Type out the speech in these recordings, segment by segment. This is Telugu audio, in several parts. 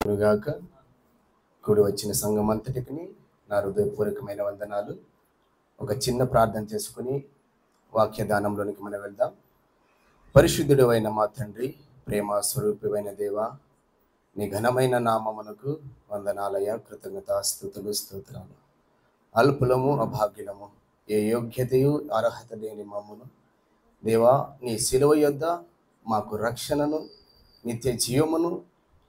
గాక కూడి వచ్చిన సంఘం అంతటికి నా హృదయపూర్వకమైన వందనాలు. ఒక చిన్న ప్రార్థన చేసుకుని వాక్య దానంలోనికి మనం వెళ్దాం. పరిశుద్ధుడు అయిన మా తండ్రి, ప్రేమ స్వరూపమైన దేవ, నీ ఘనమైన నామమునకు వందనాలయ, కృతజ్ఞతాస్తుతులు, స్తోత్రాలు. అల్పులము, అభాగ్యులము, ఏ యోగ్యతయు అర్హత లేని మమ్మును దేవా, నీ శిలువ యొద్ద మాకు రక్షణను, నిత్య జీవమును,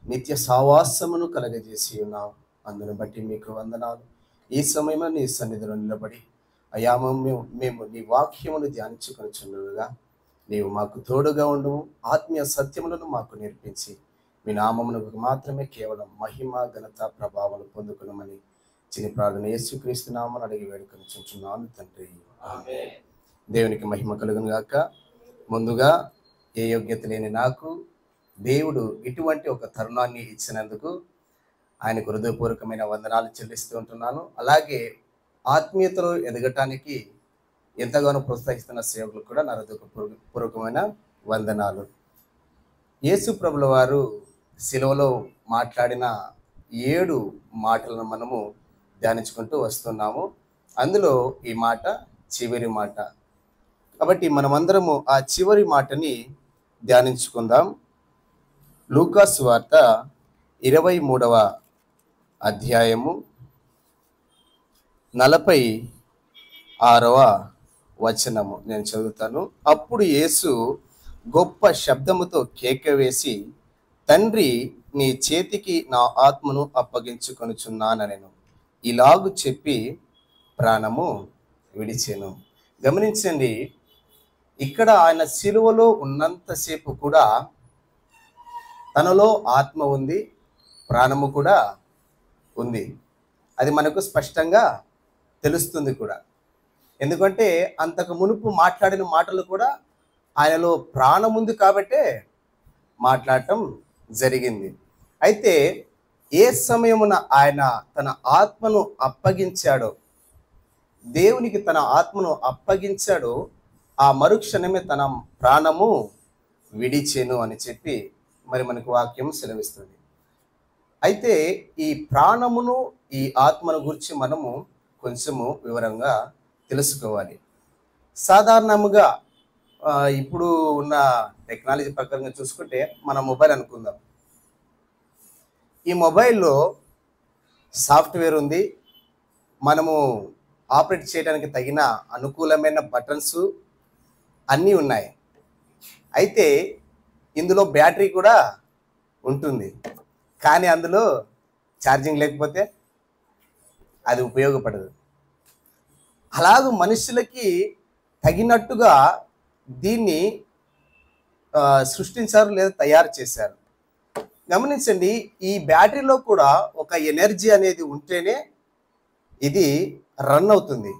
నిత్య సావాసమును కలగజేసి ఉన్నావు. అందును బట్టి మీకు వందనాలు. ఈ సమయంలో నీ సన్నిధిలో నిలబడి అయా మేము నీ వాక్యమును ధ్యానించుకొనిచుండగా నీవు మాకు తోడుగా ఉండము, ఆత్మీయ సత్యములను మాకు నేర్పించి మీ నామమునకు మాత్రమే కేవలం మహిమ, ఘనత, ప్రభావాలు పొందుకున్నామని చిన్న ప్రార్థన యేసుక్రీస్తు నామమున అడిగి వేడుకొనిచున్నాను తండ్రి. ఆమేన్. దేవునికి మహిమ కలుగును గాక. ముందుగా ఏ యోగ్యత లేని నాకు దేవుడు ఇటువంటి ఒక తరుణాన్ని ఇచ్చినందుకు ఆయనకు హృదయపూర్వకమైన వందనాలు చెల్లిస్తూ ఉంటున్నాను. అలాగే ఆత్మీయతలో ఎదగటానికి ఎంతగానో ప్రోత్సహిస్తున్న సేవకులకు కూడా నా హృదయపూర్వకమైన వందనాలు. యేసు ప్రభుల వారు శిలువలో మాట్లాడిన 7 మాటలను మనము ధ్యానించుకుంటూ వస్తున్నాము. అందులో ఈ మాట చివరి మాట. కాబట్టి మనమందరము ఆ చివరి మాటని ధ్యానించుకుందాం. లూకా సువార్త 23వ అధ్యాయము 46వ వచనము నేను చదువుతాను. అప్పుడు యేసు గొప్ప శబ్దముతో కేక వేసి, తండ్రి, నీ చేతికి నా ఆత్మను అప్పగించుకొనుచున్నానెను. ఇలాగు చెప్పి ప్రాణము విడిచెను. గమనించండి, ఇక్కడ ఆయన శిలువలో ఉన్నంతసేపు కూడా తనలో ఆత్మ ఉంది, ప్రాణము కూడా ఉంది. అది మనకు స్పష్టంగా తెలుస్తుంది కూడా. ఎందుకంటే అంతకు మునుపు మాట్లాడిన మాటలు కూడా ఆయనలో ప్రాణం ఉంది కాబట్టే మాట్లాడటం జరిగింది. అయితే ఏ సమయమున ఆయన తన ఆత్మను అప్పగించాడో, దేవునికి తన ఆత్మను అప్పగించాడో, ఆ మరుక్షణమే తన ప్రాణము విడిచెను అని చెప్పి మరి మనకు వాక్యం సెలవిస్తుంది. అయితే ఈ ప్రాణమును, ఈ ఆత్మను గురించి మనము కొంచెము వివరంగా తెలుసుకోవాలి. సాధారణంగా ఇప్పుడు ఉన్న టెక్నాలజీ ప్రకారంగా చూసుకుంటే మన మొబైల్ అనుకుందాం. ఈ మొబైల్లో సాఫ్ట్వేర్ ఉంది, మనము ఆపరేట్ చేయడానికి తగిన అనుకూలమైన బటన్స్ అన్నీ ఉన్నాయి. అయితే ఇందులో బ్యాటరీ కూడా ఉంటుంది, కానీ అందులో ఛార్జింగ్ లేకపోతే అది ఉపయోగపడదు. అలాగే మనుషులకి తగినట్టుగా దీన్ని సృష్టించారు లేదా తయారు చేశారు. గమనించండి, ఈ బ్యాటరీలో కూడా ఒక ఎనర్జీ అనేది ఉంటేనే ఇది రన్ అవుతుంది.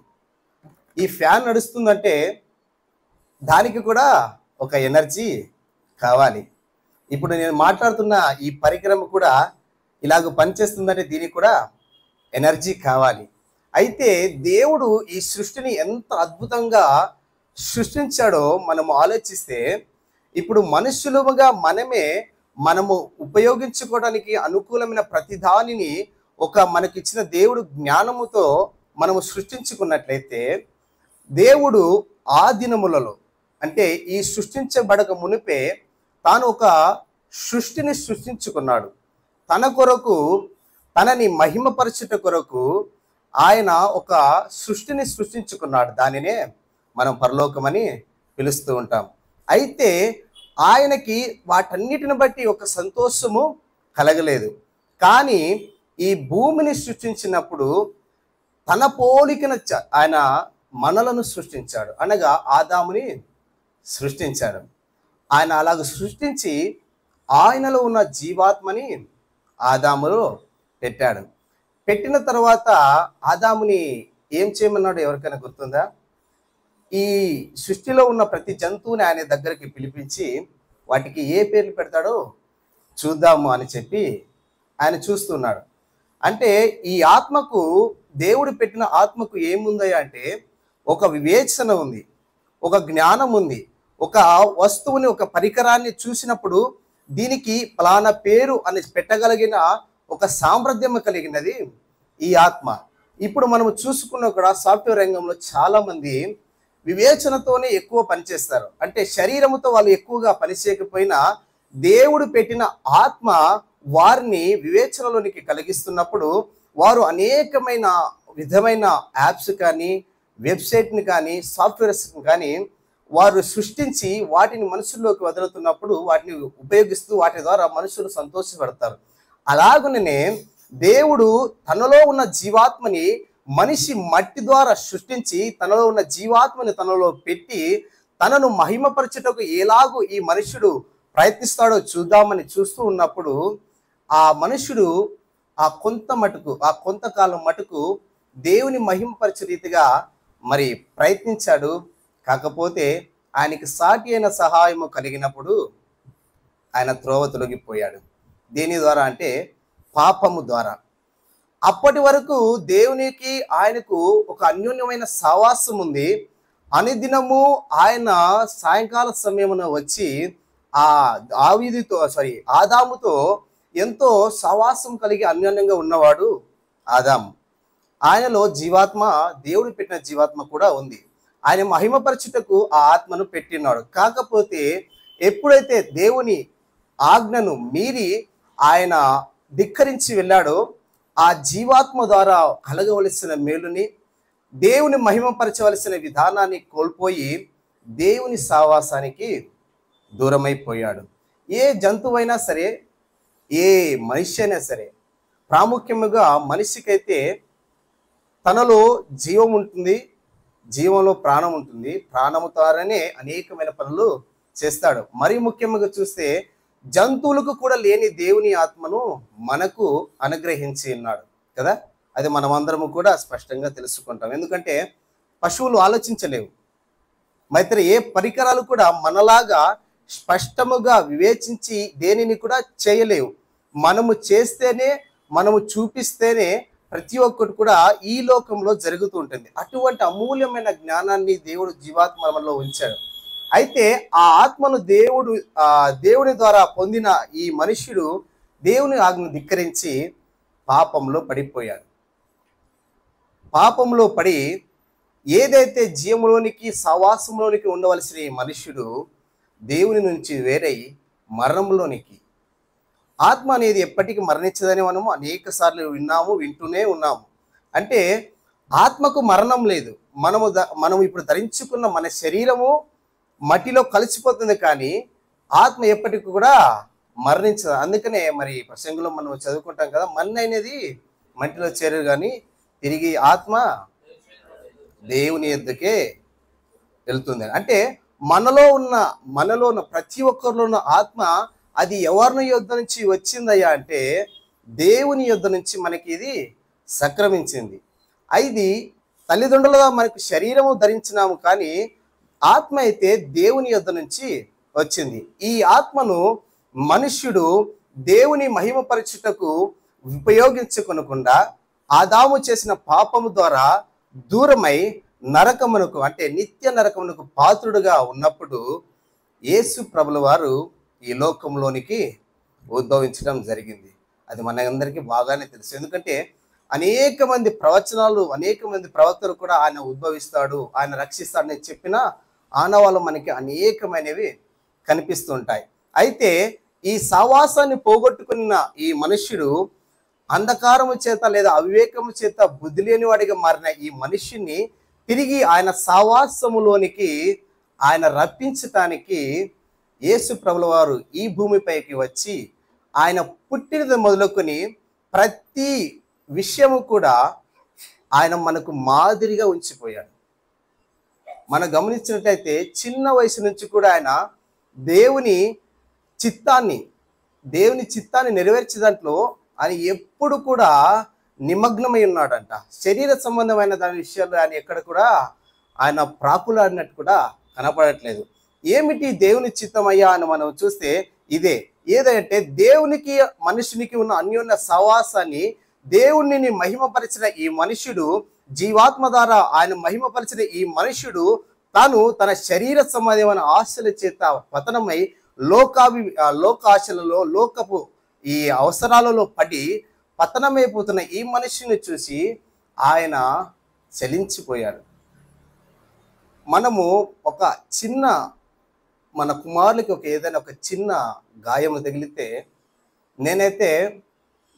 ఈ ఫ్యాన్ నడుస్తుందంటే దానికి కూడా ఒక ఎనర్జీ కావాలి. ఇప్పుడు నేను మాట్లాడుతున్న ఈ పరికరం కూడా ఇలాగ పనిచేస్తుందంటే దీనికి కూడా ఎనర్జీ కావాలి. అయితే దేవుడు ఈ సృష్టిని ఎంత అద్భుతంగా సృష్టించాడో మనము ఆలోచిస్తే, ఇప్పుడు మనుషులుగా మనము ఉపయోగించుకోవడానికి అనుకూలమైన ప్రతి దానిని మనకిచ్చిన దేవుడు జ్ఞానముతో మనము సృష్టించుకున్నట్లయితే, దేవుడు ఆ దినములలో అంటే ఈ సృష్టించబడక మునిపే తాను ఒక సృష్టిని సృష్టించుకున్నాడు. తన కొరకు, తనని మహిమపరచుట కొరకు ఆయన ఒక సృష్టిని సృష్టించుకున్నాడు. దానినే మనం పరలోకమని పిలుస్తూ ఉంటాం. అయితే ఆయనకి వాటన్నిటిని బట్టి ఒక సంతోషము కలగలేదు. కానీ ఈ భూమిని సృష్టించినప్పుడు తన పోలికన ఆయన మనలను సృష్టించాడు, అనగా ఆదాముని సృష్టించాడు. ఆయన అలాగ సృష్టించి ఆయనలో ఉన్న జీవాత్మని ఆదాములో పెట్టాడు. పెట్టిన తర్వాత ఆదాముని ఏం చేయమన్నాడు ఎవరికైనా గుర్తుందా? ఈ సృష్టిలో ఉన్న ప్రతి జంతువుని ఆయన దగ్గరికి పిలిపించి వాటికి ఏ పేర్లు పెడతాడో చూద్దాము అని చెప్పి ఆయన చూస్తున్నాడు. అంటే ఈ ఆత్మకు, దేవుడు పెట్టిన ఆత్మకు ఏముంది అంటే ఒక వివేచన ఉంది, ఒక జ్ఞానం ఉంది. ఒక వస్తువుని, ఒక పరికరాన్ని చూసినప్పుడు దీనికి ఫలానా పేరు అని పెట్టగలిగిన ఒక సామర్థ్యం కలిగినది ఈ ఆత్మ. ఇప్పుడు మనం చూసుకున్న కూడా సాఫ్ట్వేర్ రంగంలో చాలా మంది వివేచనతోనే ఎక్కువ పనిచేస్తారు. అంటే శరీరముతో వాళ్ళు ఎక్కువగా పనిచేయకపోయినా దేవుడు పెట్టిన ఆత్మ వారిని వివేచనలోనికి కలిగిస్తున్నప్పుడు వారు అనేకమైన విధమైన యాప్స్ కానీ వెబ్సైట్ని కానీ సాఫ్ట్వేర్స్ కానీ వారు సృష్టించి వాటిని మనుషుల్లోకి వదులుతున్నప్పుడు వాటిని ఉపయోగిస్తూ వాటి ద్వారా మనుషులు సంతోషపడతారు. అలాగనే దేవుడు తనలో ఉన్న జీవాత్మని మనిషి మట్టి ద్వారా సృష్టించి తనలో ఉన్న జీవాత్మని తనలో పెట్టి తనను మహిమపరచుటకు ఎలాగూ ఈ మనుషుడు ప్రయత్నిస్తాడో చూద్దామని చూస్తూ ఉన్నప్పుడు ఆ మనుషుడు ఆ కొంతకాలం మటుకు దేవుని మహిమపరచే రీతిగా మరి ప్రయత్నించాడు. కాకపోతే ఆయనకి సాటి అయిన సహాయము కలిగినప్పుడు ఆయన త్రోవ తొలగిపోయాడు. దేని ద్వారా అంటే పాపము ద్వారా. అప్పటి వరకు దేవునికి ఆయనకు ఒక అన్యోన్యమైన సహవాసం ఉంది. అనుదినము ఆయన సాయంకాల సమయమున వచ్చి ఆదాముతో ఎంతో సహవాసం కలిగి అన్యోన్యంగా ఉన్నవాడు ఆదాము. ఆయనలో జీవాత్మ, దేవుడు పెట్టిన జీవాత్మ కూడా ఉంది. ఆయన మహిమపరచుటకు ఆ ఆత్మను పెట్టినాడు. కాకపోతే ఎప్పుడైతే దేవుని ఆజ్ఞను మీరి ఆయన ధిక్కరించి వెళ్ళాడో ఆ జీవాత్మ ద్వారా కలగవలసిన మేలుని, దేవుని మహిమపరచవలసిన విధానాన్ని కోల్పోయి దేవుని సావాసానికి దూరమైపోయాడు. ఏ జంతువైనా సరే, ఏ మనిషి అయినా సరే, ప్రాముఖ్యముగా మనిషికైతే తనలో జీవం ఉంటుంది, జీవంలో ప్రాణం ఉంటుంది. ప్రాణము ద్వారానే అనేకమైన పనులు చేస్తాడు. మరి ముఖ్యంగా చూస్తే జంతువులకు కూడా లేని దేవుని ఆత్మను మనకు అనుగ్రహించి ఉన్నాడు కదా. అది మనమందరము కూడా స్పష్టంగా తెలుసుకుంటాం. ఎందుకంటే పశువులు ఆలోచించలేవు, మరి ఏ పరికరాలు కూడా మనలాగా స్పష్టముగా వివేచించి దేనిని కూడా చేయలేవు. మనము చేస్తేనే, మనము చూపిస్తేనే ప్రతి ఒక్కటి కూడా ఈ లోకంలో జరుగుతూ ఉంటుంది. అటువంటి అమూల్యమైన జ్ఞానాన్ని దేవుడు జీవాత్మలో ఉంచాడు. అయితే ఆ ఆత్మను దేవుని ద్వారా పొందిన ఈ మనుష్యుడు దేవుని ఆజ్ఞను ధిక్కరించి పాపంలో పడిపోయాడు. పాపంలో పడి ఏదైతే జీవంలోనికి సహవాసంలోనికి ఉండవలసిన ఈ మనుష్యుడు దేవుని నుంచి వేరై మరణంలోనికి, ఆత్మ అనేది ఎప్పటికీ మరణించదని మనము అనేక సార్లు వింటూనే ఉన్నాము. అంటే ఆత్మకు మరణం లేదు. మనము ఇప్పుడు ధరించుకున్న మన శరీరము మట్టిలో కలిసిపోతుంది, కానీ ఆత్మ ఎప్పటికీ కూడా మరణించదు. అందుకనే మరి ప్రసంగంలో మనం చదువుకుంటాం కదా, మన్ను అనేది మట్టిలో చేరదు కానీ తిరిగి ఆత్మ దేవుని యొద్దకే వెళ్తుంది. అంటే మనలో ఉన్న ప్రతి ఒక్కరిలో ఉన్న ఆత్మ అది ఎవరిని యొద్ద నుంచి వచ్చిందయ్యా అంటే దేవుని యొద్ద నుంచి మనకి ఇది సంక్రమించింది. ఇది తల్లిదండ్రులుగా మనకు శరీరము ధరించినాము, కానీ ఆత్మ అయితే దేవుని యొద్ద నుంచి వచ్చింది. ఈ ఆత్మను మనుష్యుడు దేవుని మహిమపరచుటకు ఉపయోగించుకొనకుండా ఆదాము చేసిన పాపము ద్వారా దూరమై నరకమునకు, అంటే నిత్య నరకమునకు పాత్రుడుగా ఉన్నప్పుడు యేసు ప్రభుల వారు ఈ లోకంలోనికి ఉద్భవించడం జరిగింది. అది మనందరికీ బాగానే తెలుసు. ఎందుకంటే అనేక మంది ప్రవక్తలు కూడా ఆయన ఉద్భవిస్తాడు, ఆయన రక్షిస్తాడని చెప్పిన ఆనవాళ్ళు మనకి అనేకమైనవి కనిపిస్తుంటాయి. అయితే ఈ సహవాసాన్ని పోగొట్టుకున్న ఈ మనుష్యుడు అంధకారము చేత లేదా అవివేకము చేత బుద్ధి లేని వాడిగా మారిన ఈ మనుష్యుని తిరిగి ఆయన సహవాసములోనికి ఆయన రప్పించటానికి యేసు ప్రభుల వారు ఈ భూమిపైకి వచ్చి ఆయన పుట్టినది మొదలుకొని ప్రతి విషయము కూడా ఆయన మనకు మాదిరిగా ఉంచిపోయాడు. మనం గమనించినట్లయితే చిన్న వయసు నుంచి కూడా ఆయన దేవుని చిత్తాన్ని నెరవేర్చే దాంట్లో ఆయన ఎప్పుడు కూడా నిమగ్నమై ఉన్నాడంట. శరీర సంబంధమైన దాని విషయాల్లో ఆయన ఎక్కడ కూడా ఆయన ప్రాకులాడినట్టు కూడా కనపడట్లేదు. ఏమిటి దేవుని చిత్తమయ్యా అని మనం చూస్తే ఇదే. ఏదంటే దేవునికి మనుషునికి ఉన్న అన్యోన్య సహవాసాన్ని, దేవుణ్ణి మహిమపరిచిన ఈ మనుష్యుడు, జీవాత్మ ద్వారా ఆయన మహిమపరిచిన ఈ మనుష్యుడు తాను తన శరీర సంబంధమైన ఆశల చేత పతనమై లోకాశలలో లోకపు ఈ అవసరాలలో పడి పతనమైపోతున్న ఈ మనిషిని చూసి ఆయన చలించిపోయాడు. మనము ఒక చిన్న మన కుమారులకి ఏదైనా ఒక చిన్న గాయం తగిలితే, నేనైతే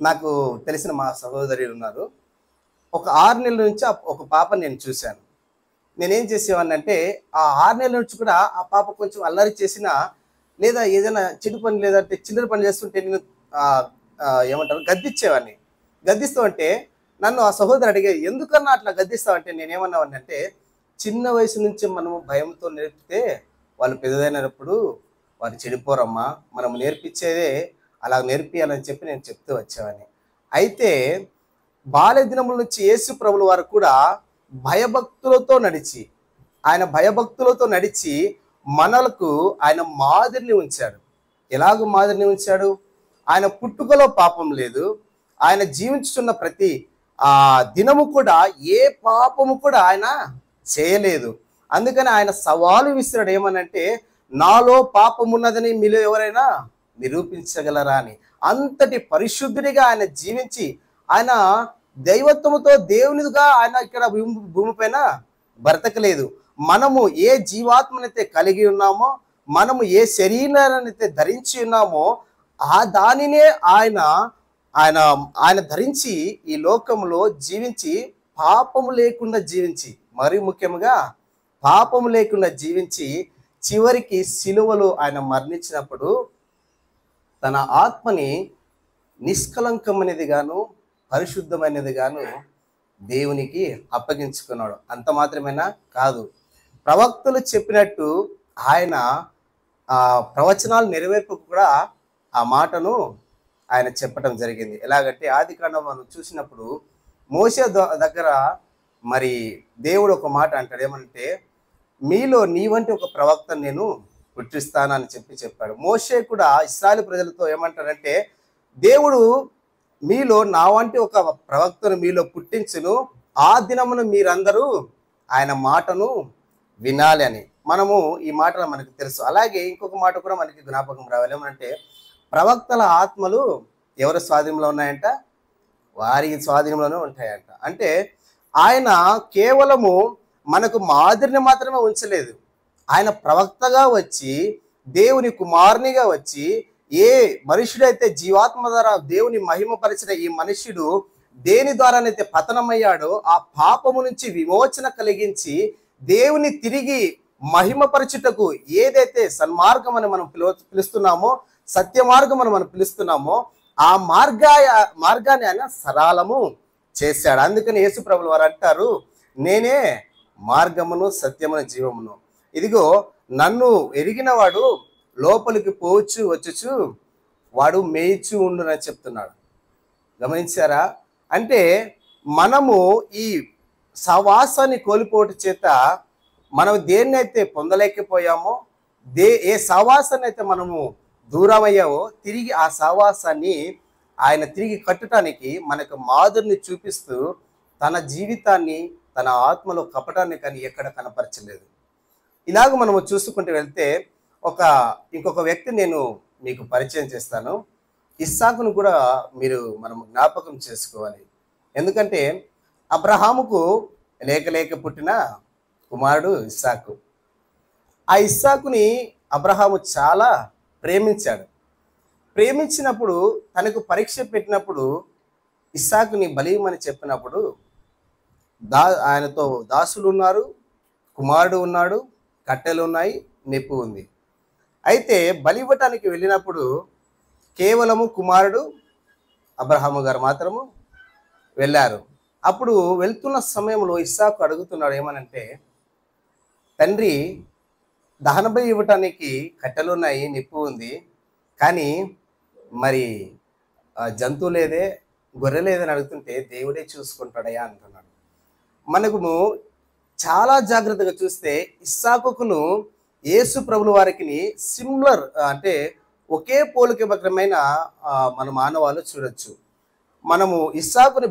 నాకు తెలిసిన మా సహోదరులు ఉన్నారు, ఒక 6 నెలల నుంచి ఒక పాపని నేను చూశాను. నేనేం చేసేవాడిని అంటే, ఆ 6 నెలల నుంచి కూడా ఆ పాప కొంచెం అల్లరి చేసినా, లేదా ఏదైనా చెడు పని లేదంటే చిల్లర పని చేస్తుంటే నేను ఏమంటారు గద్దించేవాడిని. గద్దిస్తూ అంటే నన్ను ఆ సహోదరు అడిగేది, ఎందుకన్నా అట్లా గద్దిస్తావు అంటే నేనేమన్నావాడిని అంటే, చిన్న వయసు నుంచి మనము భయంతో నేర్పితే వాళ్ళు పెద్దదైనప్పుడు వారు చెడిపోరమ్మా, మనం నేర్పించేదే అలా నేర్పియాలని చెప్పి నేను చెప్తూ వచ్చేవాడిని. అయితే బాల్య దినముల నుంచి యేసు ప్రభుల వారు కూడా భయభక్తులతో నడిచి మనలకు ఆయన మాదిరిని ఉంచాడు. ఎలాగ మాదిరిని ఉంచాడు? ఆయన పుట్టుకలో పాపం లేదు. ఆయన జీవించుతున్న ప్రతి దినము కూడా ఏ పాపము కూడా ఆయన చేయలేదు. అందుకని ఆయన సవాలు విసిరాడు, ఏమనంటే, నాలో పాపం ఉన్నదని మీలో ఎవరైనా నిరూపించగలరా అని. అంతటి పరిశుద్ధుడిగా ఆయన జీవించి ఆయన దైవత్వముతో దేవునిగా ఆయన ఇక్కడ భూమిపైన బ్రతకలేదు. మనము ఏ జీవాత్మనైతే కలిగి ఉన్నామో, మనము ఏ శరీరాన్ని అయితే ధరించి ఉన్నామో, ఆ దానినే ఆయన ఆయన ఆయన ధరించి ఈ లోకంలో జీవించి పాపము లేకుండా జీవించి, మరి ముఖ్యంగా పాపము లేకుండా జీవించి చివరికి సిలువలో ఆయన మరణించినప్పుడు తన ఆత్మని నిష్కలంకమైనది గాను పరిశుద్ధమైనది గాను దేవునికి అప్పగించుకున్నాడు. అంత మాత్రమేనా కాదు, ప్రవక్తలు చెప్పినట్టు ఆయన ప్రవచనాలు నెరవేర్పుకు కూడా ఆ మాటను ఆయన చెప్పడం జరిగింది. ఎలాగంటే ఆదికాండం మనం చూసినప్పుడు మోషే దగ్గర మరి దేవుడు ఒక మాట అంటాడు, ఏమంటే, మీలో నీ వంటి ఒక ప్రవక్తను నేను పుట్టిస్తానని చెప్పాడు. మోషే కూడా ఇశ్రాయేలు ప్రజలతో ఏమంటాడంటే, దేవుడు మీలో నా వంటి ఒక ప్రవక్తను మీలో పుట్టించును, ఆ దినమున మీరందరూ ఆయన మాటను వినాలి అని. మనము ఈ మాటలు మనకు తెలుసు. అలాగే ఇంకొక మాట కూడా మనకి జ్ఞాపకం రావాలి, ఏమంటే, ప్రవక్తల ఆత్మలు ఎవరి స్వాధీనంలో ఉన్నాయంట? వారి స్వాధీనంలోనే ఉంటాయంట. అంటే ఆయన కేవలము మనకు మాదిరిని మాత్రమే ఉంచలేదు, ఆయన ప్రవక్తగా వచ్చి దేవుని కుమారునిగా వచ్చి ఏ మనుషుడైతే జీవాత్మ ద్వారా దేవుని మహిమపరిచిన ఈ మనుష్యుడు దేని ద్వారానైతే పతనమయ్యాడో ఆ పాపము నుంచి విమోచన కలిగించి దేవుని తిరిగి మహిమపరచుటకు ఏదైతే సన్మార్గం అని మనం పిలుస్తున్నామో, సత్య మార్గం అని మనం పిలుస్తున్నామో, ఆ మార్గాన్ని ఆయన సరళము చేశాడు. అందుకని యేసు ప్రభులు వారు అంటారు, నేనే మార్గమును సత్యమును జీవమును, ఇదిగో నన్ను ఎరిగిన వాడు లోపలికి పోవచ్చు వచ్చుచు వాడు మేయిచు ఉండునని చెప్తున్నాడు. గమనించారా? అంటే మనము ఈ సహవాసాన్ని కోల్పోవటం చేత మనం దేన్నైతే పొందలేకపోయామో, ఏ సహవాసాన్ని అయితే మనము దూరం అయ్యావో, తిరిగి ఆ సహవాసాన్ని ఆయన తిరిగి కట్టడానికి మనకు మాదిరిని చూపిస్తూ తన జీవితాన్ని తన ఆత్మలో కపటాన్ని కానీ ఎక్కడ కనపరచలేదు. ఇలాగ మనము చూసుకుంటూ వెళ్తే ఇంకొక వ్యక్తి నేను మీకు పరిచయం చేస్తాను. ఇస్సాకును కూడా మనం జ్ఞాపకం చేసుకోవాలి. ఎందుకంటే అబ్రహాముకు లేక పుట్టిన కుమారుడు ఇస్సాకు. ఆ ఇస్సాకుని అబ్రహాము చాలా ప్రేమించాడు. ప్రేమించినప్పుడు తనకు పరీక్ష పెట్టినప్పుడు ఇస్సాకుని బలియమని చెప్పినప్పుడు ఆయనతో దాసులు ఉన్నారు, కుమారుడు ఉన్నాడు, కట్టెలు ఉన్నాయి, నిప్పు ఉంది. అయితే బలి ఇవ్వటానికి వెళ్ళినప్పుడు కేవలము కుమారుడు అబ్రహాము గారు మాత్రము వెళ్ళారు. అప్పుడు వెళ్తున్న సమయంలో ఇస్సాకు అడుగుతున్నాడు, ఏమనంటే, తండ్రి, దహన బలి ఇవ్వటానికి కట్టెలు ఉన్నాయి, నిప్పు ఉంది, కానీ మరి జంతువు లేదే, గొర్రె లేదని అడుగుతుంటే దేవుడే చూసుకుంటాడయా అంటున్నాడు. మనకు చాలా జాగ్రత్తగా చూస్తే ఇస్సాకును యేసు ప్రభుల వారికి సిమిలర్, అంటే ఒకే పోలికమైన మన మానవాళ్ళు చూడొచ్చు. మనము ఇస్సాకుని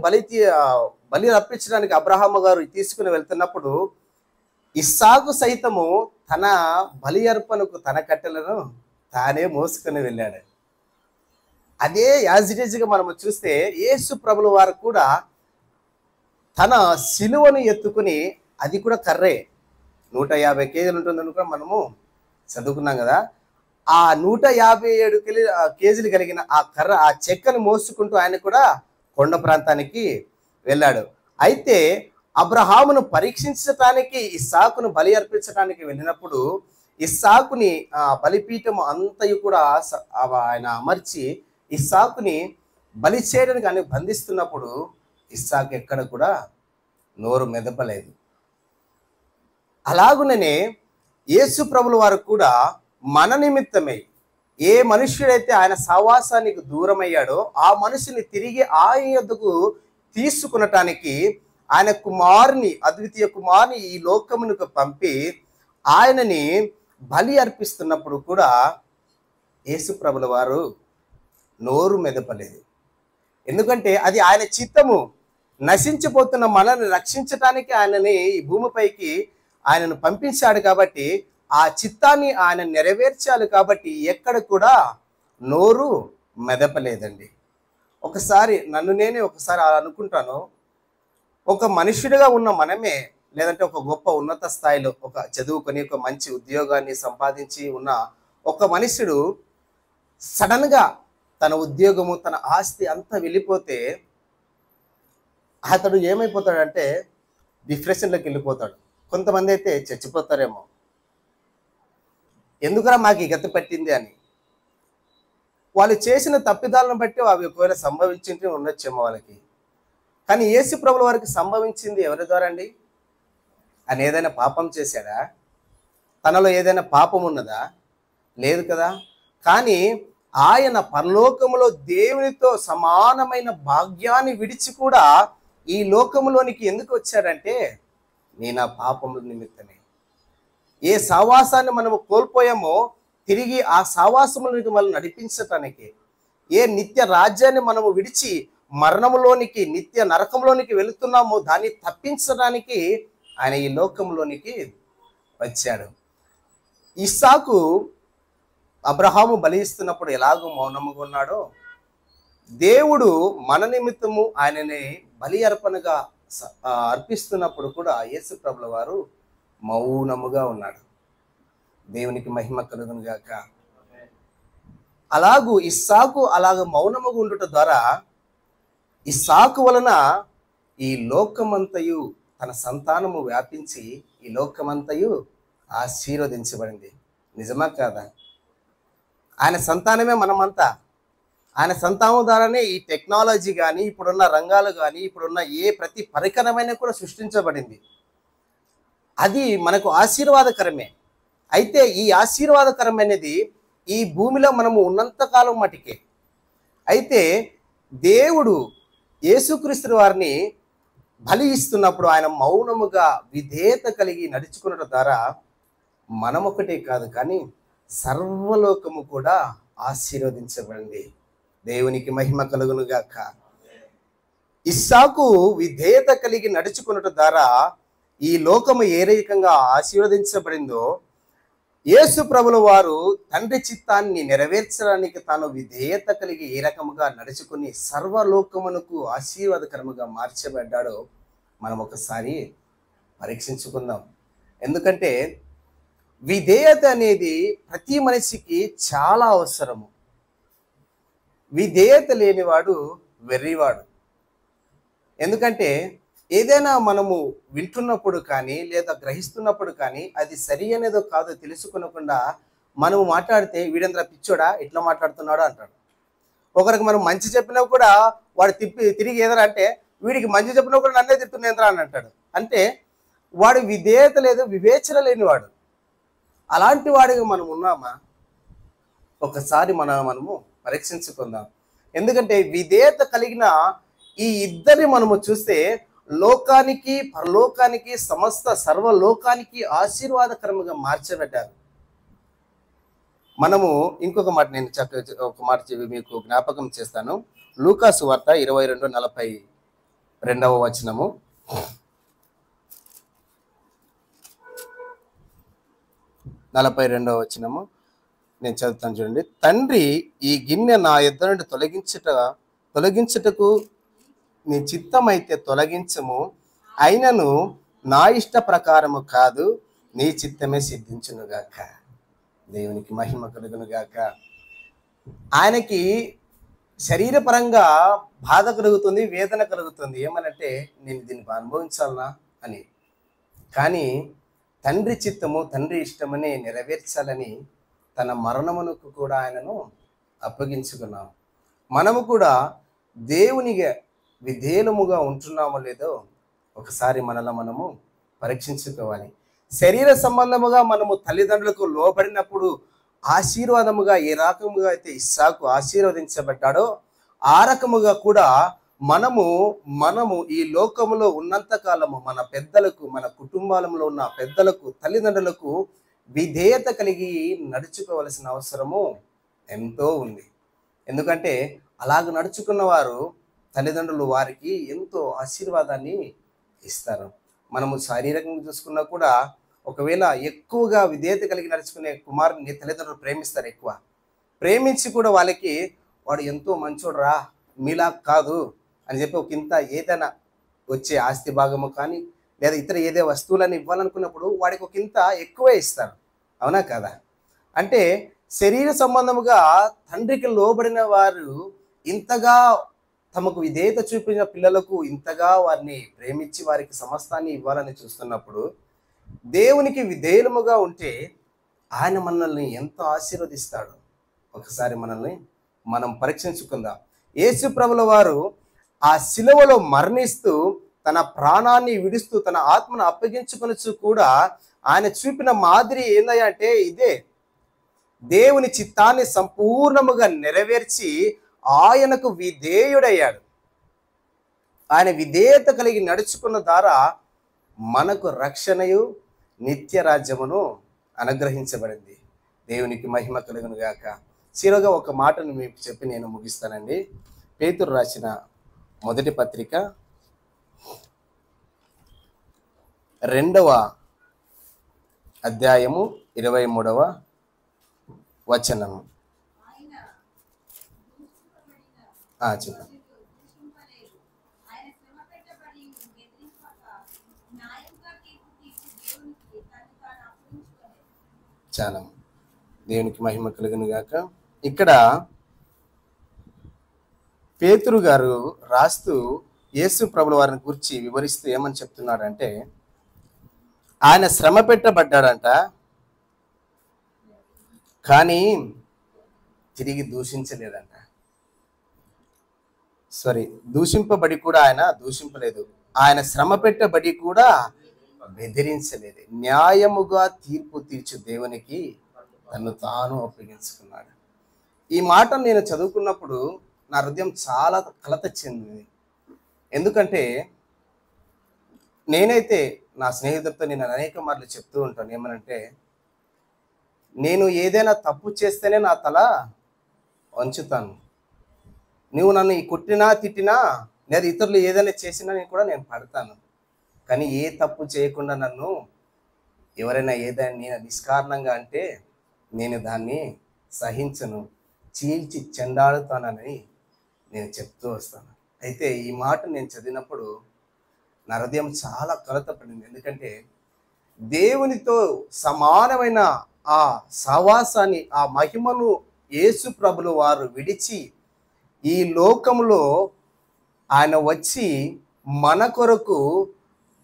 బలి రప్పించడానికి అబ్రహాము గారు తీసుకుని వెళ్తున్నప్పుడు ఇస్సాకు సైతము తన బలి అర్పణకు తన కట్టెలను తానే మోసుకొని వెళ్ళాడు. అదే యాజ్ ఇట్ ఈజ్గా మనము చూస్తే యేసు ప్రభుల వారు కూడా తన సిలువను ఎత్తుకుని, అది కూడా కర్రే, 150 కేజీలు ఉంటుందని కూడా మనము చదువుకున్నాం కదా. ఆ 157 కేజీలు కలిగిన ఆ కర్ర, ఆ చెక్కను మోసుకుంటూ ఆయన కూడా కొండ ప్రాంతానికి వెళ్ళాడు. అయితే అబ్రహామును పరీక్షించటానికి ఇస్సాకును బలి అర్పించడానికి వెళ్ళినప్పుడు ఇస్సాకుని బలిపీఠం అంతయు కూడా ఆయన అమర్చి ఇస్సాకుని బలి చేయడానికి ఆయన బంధిస్తున్నప్పుడు ఇస్సాకు ఎక్కడ కూడా నోరు మెదపలేదు. అలాగుననే యేసు ప్రభుల వారు కూడా మన నిమిత్తమై ఏ మనుష్యుడైతే ఆయన సహవాసానికి దూరమయ్యాడో ఆ మనుషుని తిరిగి ఆయన యొద్దకు తీసుకునటానికి ఆయన కుమారుని, అద్వితీయ కుమారుని ఈ లోకమునకు పంపి ఆయనని బలి అర్పిస్తున్నప్పుడు కూడా యేసు ప్రభుల వారు నోరు మెదపలేదు. ఎందుకంటే అది ఆయన చిత్తము. నశించిపోతున్న మనల్ని రక్షించటానికి ఆయనని ఈ భూమిపైకి ఆయనను పంపించాడు కాబట్టి ఆ చిత్తాన్ని ఆయన నెరవేర్చాలి కాబట్టి ఎక్కడ కూడా నోరు మెదపలేదండి. ఒకసారి నేనే ఒకసారి అనుకుంటాను, ఒక మనుష్యుడిగా ఉన్న మనమే, లేదంటే ఒక గొప్ప ఉన్నత స్థాయిలో ఒక చదువుకొని ఒక మంచి ఉద్యోగాన్ని సంపాదించి ఉన్న ఒక మనుష్యుడు సడన్గా తన ఉద్యోగము, తన ఆస్తి అంతా వెళ్ళిపోతే అతడు ఏమైపోతాడంటే డిప్రెషన్లోకి వెళ్ళిపోతాడు. కొంతమంది అయితే చచ్చిపోతారేమో, ఎందుకరా మాకు ఈ గతి పట్టింది అని. వాళ్ళు చేసిన తప్పిదాలను బట్టి అవి ఒకవేళ సంభవించి ఉండొచ్చేమో వాళ్ళకి. కానీ యేసు ప్రభుల వారికి సంభవించింది ఎవరి ద్వారా అండి? ఆయన ఏదైనా పాపం చేశాడా? తనలో ఏదైనా పాపం ఉన్నదా? లేదు కదా. కానీ ఆయన పరలోకములో దేవునితో సమానమైన భాగ్యాన్ని విడిచి కూడా ఈ లోకములోనికి ఎందుకు వచ్చాడంటే నేను ఆ పాపముల నిమిత్తమే. ఏ సావాసాన్ని మనము కోల్పోయామో తిరిగి ఆ సావాసములకి మనం నడిపించటానికి, ఏ నిత్య రాజ్యాన్ని మనము విడిచి మరణములోనికి, నిత్య నరకంలోనికి వెళుతున్నామో దాన్ని తప్పించడానికి ఆయన ఈ లోకంలోనికి వచ్చాడు. ఇస్సాకు అబ్రహాము బలి ఇస్తున్నప్పుడు ఎలాగో మౌనముగా ఉన్నాడో దేవుడు మన నిమిత్తము ఆయనని బలి అర్పణగా అర్పిస్తున్నప్పుడు కూడా యేసు ప్రభుల వారు మౌనముగా ఉన్నాడు. దేవునికి మహిమ కలుగును గాక. అలాగూ ఇస్సాకు అలాగ మౌనముగా ఉండుట ద్వారా ఇస్సాకు వలన ఈ లోకమంతయు తన సంతానము వ్యాపించి ఈ లోకమంతయు ఆశీర్వదించబడింది. నిజమా కాదా? ఆయన సంతానమే మనమంతా. ఆయన సంతానం ద్వారానే ఈ టెక్నాలజీ కానీ, ఇప్పుడున్న రంగాలు కానీ, ఇప్పుడున్న ప్రతి పరికరమైన కూడా సృష్టించబడింది. అది మనకు ఆశీర్వాదకరమే. అయితే ఈ ఆశీర్వాదకరమైనది ఈ భూమిలో మనము ఉన్నంతకాలం మటుకే. అయితే దేవుడు యేసుక్రీస్తు వారిని బలి ఇస్తున్నప్పుడు ఆయన మౌనముగా విధేయత కలిగి నడుచుకున్న ద్వారా మనం ఒకటే కాదు కానీ సర్వలోకము కూడా ఆశీర్వదించబడింది. దేవునికి మహిమ కలుగును గాక. ఇస్సాకు విధేయత కలిగి నడుచుకున్నట ద్వారా ఈ లోకము ఏ రకంగా ఆశీర్వదించబడిందో యేసు ప్రభుల వారు తండ్రి చిత్తాన్ని నెరవేర్చడానికి తాను విధేయత కలిగి ఏ రకముగా నడుచుకుని సర్వలోకమునకు ఆశీర్వాదకరముగా మార్చబడ్డాడో మనం ఒకసారి పరీక్షించుకుందాం. ఎందుకంటే విధేయత అనేది ప్రతి మనిషికి చాలా అవసరము. విధేయత లేనివాడు వెర్రివాడు. ఎందుకంటే ఏదైనా మనము వింటున్నప్పుడు కానీ లేదా గ్రహిస్తున్నప్పుడు కానీ అది సరి అనేదో కాదో తెలుసుకునకుండా మనము మాట్లాడితే వీడేంద్ర పిచ్చోడా ఇట్లా మాట్లాడుతున్నాడు అంటాడు. ఒకరికి మనం మంచి చెప్పినా కూడా వాడు తిరిగి ఏదరా అంటే వీడికి మంచి చెప్పినా కూడా నన్నే తిడుతున్నా అని అంటాడు. అంటే వాడు విధేయత లేదు, వివేచన లేనివాడు. అలాంటి వాడిగా మనం ఉన్నామా? ఒకసారి మనము పరీక్షించుకుందాం. ఎందుకంటే విధేయత కలిగిన ఈ ఇద్దరిని మనము చూస్తే లోకానికి పరలోకానికి సమస్త సర్వలోకానికి ఆశీర్వాదకరముగా మార్చబడ్డారు. మనము ఇంకొక మాట నేను ఒక మాట మీకు జ్ఞాపకం చేస్తాను. లూకా సువార్త 22:42 వచనము. నేను చదువుతాను చూడండి. తండ్రి, ఈ గిన్నె నా యొద్ద నుండి తొలగించుటకు నీ చిత్తమైతే తొలగించము, అయినను నా ఇష్ట ప్రకారము కాదు, నీ చిత్తమే సిద్ధించునుగాక. దేవునికి మహిమ కలుగును గాక. ఆయనకి శరీరపరంగా బాధ కలుగుతుంది, వేదన కలుగుతుంది. ఏమనంటే నేను దీన్ని అనుభవించాలనా అని. కానీ తండ్రి చిత్తము, తండ్రి ఇష్టమని నెరవేర్చాలని తన మరణమునకు కూడా ఆయనను అప్పగించుకున్నాము. మనము కూడా దేవునిగా విధేయులముగా ఉంటున్నామో లేదో ఒకసారి మనము పరీక్షించుకోవాలి. శరీర సంబంధముగా మనము తల్లిదండ్రులకు లోబడినప్పుడు ఆశీర్వాదముగా ఏ రకముగా అయితే ఇస్సాకు ఆశీర్వదించబడ్డాడో ఆ రకముగా కూడా మనము ఈ లోకములో ఉన్నంత కాలము మన పెద్దలకు, మన కుటుంబాలలో ఉన్న పెద్దలకు, తల్లిదండ్రులకు విధేయత కలిగి నడుచుకోవలసిన అవసరము ఎంతో ఉంది. ఎందుకంటే అలాగ నడుచుకున్న వారు తల్లిదండ్రులు వారికి ఎంతో ఆశీర్వాదాన్ని ఇస్తారు. మనము శారీరకంగా చూసుకున్నా కూడా ఒకవేళ ఎక్కువగా విధేయత కలిగి నడుచుకునే కుమారుని తల్లిదండ్రులు ప్రేమిస్తారు. ఎక్కువ ప్రేమించి కూడా వాళ్ళకి వాడు ఎంతో మంచోడురా, మీలా కాదు అని చెప్పి ఒక ఇంత ఏదైనా వచ్చే ఆస్తి భాగము కానీ లేదా ఇతర ఏదే వస్తువులని ఇవ్వాలనుకున్నప్పుడు వాడికి ఒక ఇంత ఎక్కువే ఇస్తారు. అవునా కదా? అంటే శరీర సంబంధముగా తండ్రికి లోబడిన వారు ఇంతగా తమకు విధేయత చూపిన పిల్లలకు ఇంతగా వారిని ప్రేమించి వారికి సమస్తాన్ని ఇవ్వాలని చూస్తున్నప్పుడు దేవునికి విధేయులముగా ఉంటే ఆయన మనల్ని ఎంతో ఆశీర్వదిస్తాడు. ఒకసారి మనం పరీక్షించుకుందాం. యేసు ప్రభుల వారు ఆ శిలువలో మరణిస్తూ తన ప్రాణాన్ని విడుస్తూ తన ఆత్మను అప్పగించుకొనొచ్చు కూడా ఆయన చూపిన మాదిరి ఏందంటే ఇదే. దేవుని చిత్తాన్ని సంపూర్ణముగా నెరవేర్చి ఆయనకు విధేయుడయ్యాడు. ఆయన విధేయత కలిగి నడుచుకున్న ద్వారా మనకు రక్షణయు నిత్య రాజ్యమును అనుగ్రహించబడింది. దేవునికి మహిమ కలుగును గాక. చివరగా ఒక మాటను మీకు చెప్పి నేను ముగిస్తానండి. పేతురు రాసిన మొదటి పత్రిక 2వ అధ్యాయము 23వ వచనము. చెప్పండి. చాలా దేవునికి మహిమ కలుగును గాక. ఇక్కడ పేతురు గారు రాస్తూ యేసు ప్రభుల వారిని గురించి వివరిస్తూ ఏమని చెప్తున్నాడంటే, ఆయన శ్రమ పెట్టబడ్డాడంట, కానీ తిరిగి దూషించలేదంట. దూషింపబడి కూడా ఆయన దూషింపలేదు. ఆయన శ్రమ పెట్టబడి కూడా బెదిరించలేదు. న్యాయముగా తీర్పు తీర్చు దేవునికి తను తాను అప్పగించుకున్నాడు. ఈ మాట నేను చదువుకున్నప్పుడు నా హృదయం చాలా కలత చెందింది. ఎందుకంటే నేనైతే నా స్నేహితులతో నేను అనేక మార్లు చెప్తూ ఉంటాను, ఏమనంటే నేను ఏదైనా తప్పు చేస్తేనే నా తల వంచుతాను. నువ్వు నన్ను కొట్టినా తిట్టినా లేదా ఇతరులు ఏదైనా చేసినా నేను పడతాను. కానీ ఏ తప్పు చేయకుండా నన్ను ఎవరైనా ఏదైనా నేను నిష్కారణంగా అంటే నేను దాన్ని సహించను, చీల్చి చెండాడుతానని నేను చెప్తూ వస్తాను. అయితే ఈ మాట నేను చదివినప్పుడు నా హృదయం చాలా కలతపడింది. ఎందుకంటే దేవునితో సమానమైన ఆ సహవాసాన్ని, ఆ మహిమను యేసు ప్రభులు వారు విడిచి ఈ లోకంలో ఆయన వచ్చి మన కొరకు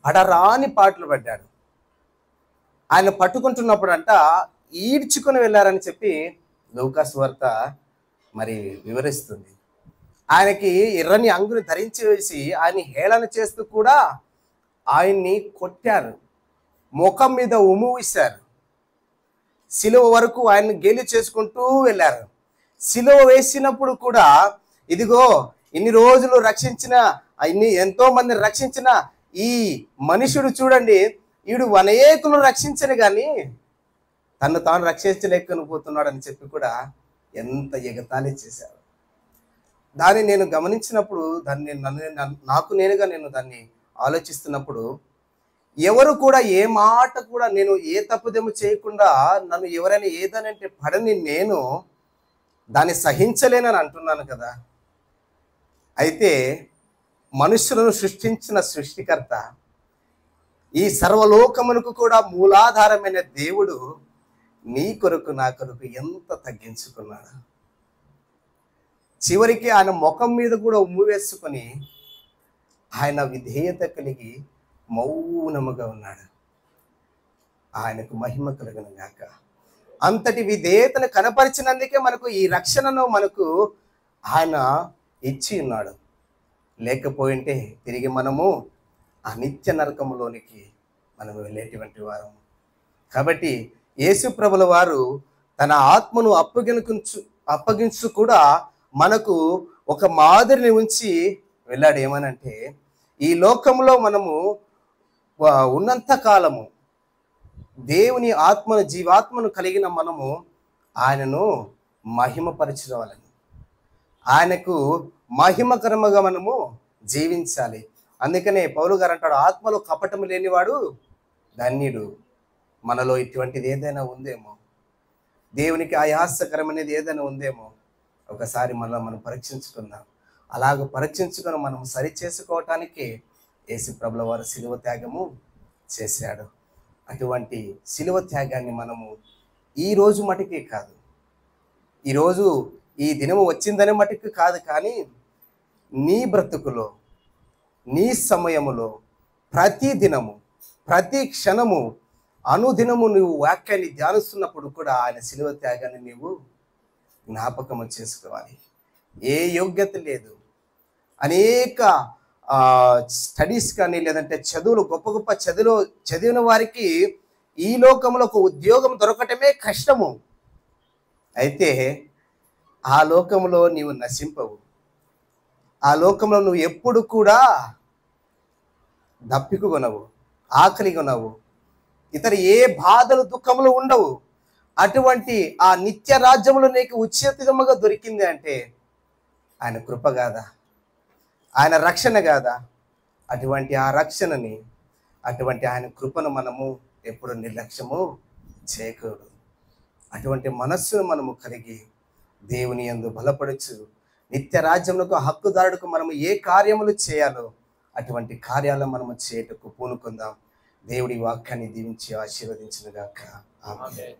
పడరాని పాటలు పడ్డాడు. ఆయన పట్టుకుంటున్నప్పుడు ఈడ్చుకొని వెళ్ళారని చెప్పి లూకాసు వార్త వివరిస్తుంది. ఆయనకి ఎర్రని అంగుని ధరించి వేసి ఆయన హేళన చేస్తూ కూడా ఆయన్ని కొట్టారు, ముఖం మీద ఉమ్ము వేశారు, సిలువ వరకు ఆయన్ని గేలి చేసుకుంటూ వెళ్ళారు. సిలువ వేసినప్పుడు కూడా ఇదిగో ఇన్ని రోజులు రక్షించిన, ఎంతో మందిని రక్షించిన ఈ మనుషుడు చూడండి, వీడు అనేకులు రక్షించను కానీ తను తాను రక్షించలేకపోతున్నాడు అని చెప్పి కూడా ఎంత ఎగతాళి చేశారు. దాన్ని నేను గమనించినప్పుడు నాకు నేనుగా నేను దాన్ని ఆలోచిస్తున్నప్పుడు ఎవరు కూడా ఏ మాట కూడా నేను ఏ తప్పుదేమో చేయకుండా నన్ను ఎవరైనా ఏదనంటే పడని నేను దాన్ని సహించలేనని అంటున్నాను కదా. అయితే మనుషులను సృష్టించిన సృష్టికర్త, ఈ సర్వలోకమునకు కూడా మూలాధారమైన దేవుడు నీ కొరకు నా కొరకు ఎంత తగ్గించుకున్నాడు. చివరికి ఆయన ముఖం మీద కూడా ఉమ్ము వేసుకొని ఆయన విధేయత కలిగి మౌనముగా ఉన్నాడు. ఆయనకు మహిమ కలుగును గాక. అంతటి విధేయతను కనపరిచినందుకే మనకు ఈ రక్షణను మనకు ఆయన ఇచ్చి ఉన్నాడు. లేకపోయింటే తిరిగి మనము ఆ నిత్య నరకములోనికి మనం వెళ్ళేటువంటి వారం. కాబట్టి యేసు ప్రభుల వారు తన ఆత్మను అప్పగించు కూడా మనకు ఒక మాదిరిని ఉంచి వెళ్ళాడు. ఏమనంటే, ఈ లోకంలో మనము ఉన్నంత కాలము దేవుని ఆత్మను, జీవాత్మను కలిగిన మనము ఆయనను మహిమపరచుకోవాలని, ఆయనకు మహిమకరముగా మనము జీవించాలి. అందుకనే పౌలు గారు అంటాడు, ఆత్మలో కపటము లేనివాడు ధన్యుడు. మనలో ఇటువంటిది ఏదైనా ఉందేమో, దేవునికి ఆయాసకరమైనది ఏదైనా ఉందేమో, ఒకసారి మనం పరీక్షించుకుందాం. అలాగ పరీక్షించుకొని మనం సరి చేసుకోవటానికి యేసు ప్రభుల వారు శిలువ త్యాగము చేశాడు. అటువంటి శిలువ త్యాగాన్ని మనము ఈరోజు మటుకే కాదు, ఈరోజు ఈ దినము వచ్చిందనే మటుకు కాదు, కానీ నీ బ్రతుకులో, నీ సమయములో, ప్రతి దినము, ప్రతి క్షణము, అనుదినము నువ్వు వాక్యాన్ని ధ్యానిస్తున్నప్పుడు కూడా ఆయన శిలువ త్యాగాన్ని నీవు జ్ఞాపకము చేసుకోవాలి. ఏ యోగ్యత లేదు, అనేక స్టడీస్ కానీ లేదంటే చదువులు, గొప్ప గొప్ప చదివిన వారికి ఈ లోకంలో ఒక ఉద్యోగం దొరకటమే కష్టము. అయితే ఆ లోకంలో నీవు నశింపవు. ఆ లోకంలో నువ్వు ఎప్పుడు కూడా దప్పికొనవు, ఆకలిగొనవు, ఇతర ఏ బాధలు దుఃఖములు ఉండవు. అటువంటి ఆ నిత్య రాజ్యములు నీకు ఉచితముగా దొరికింది అంటే ఆయన కృప కాదా, ఆయన రక్షణ కాదా? అటువంటి ఆ రక్షణని, అటువంటి ఆయన కృపను మనము ఎప్పుడు నిర్లక్ష్యము చేయకూడదు. అటువంటి మనస్సును మనము కలిగి దేవుని యందు బలపడుచు నిత్య రాజ్యములకు హక్కుదారుడుకు మనము ఏ కార్యములు చేయాలో అటువంటి కార్యాలను మనము చేయటకు పూనుకుందాం. దేవుడి వాక్యాన్ని దీవించి ఆశీర్వదించును గాక. ఆమేన్.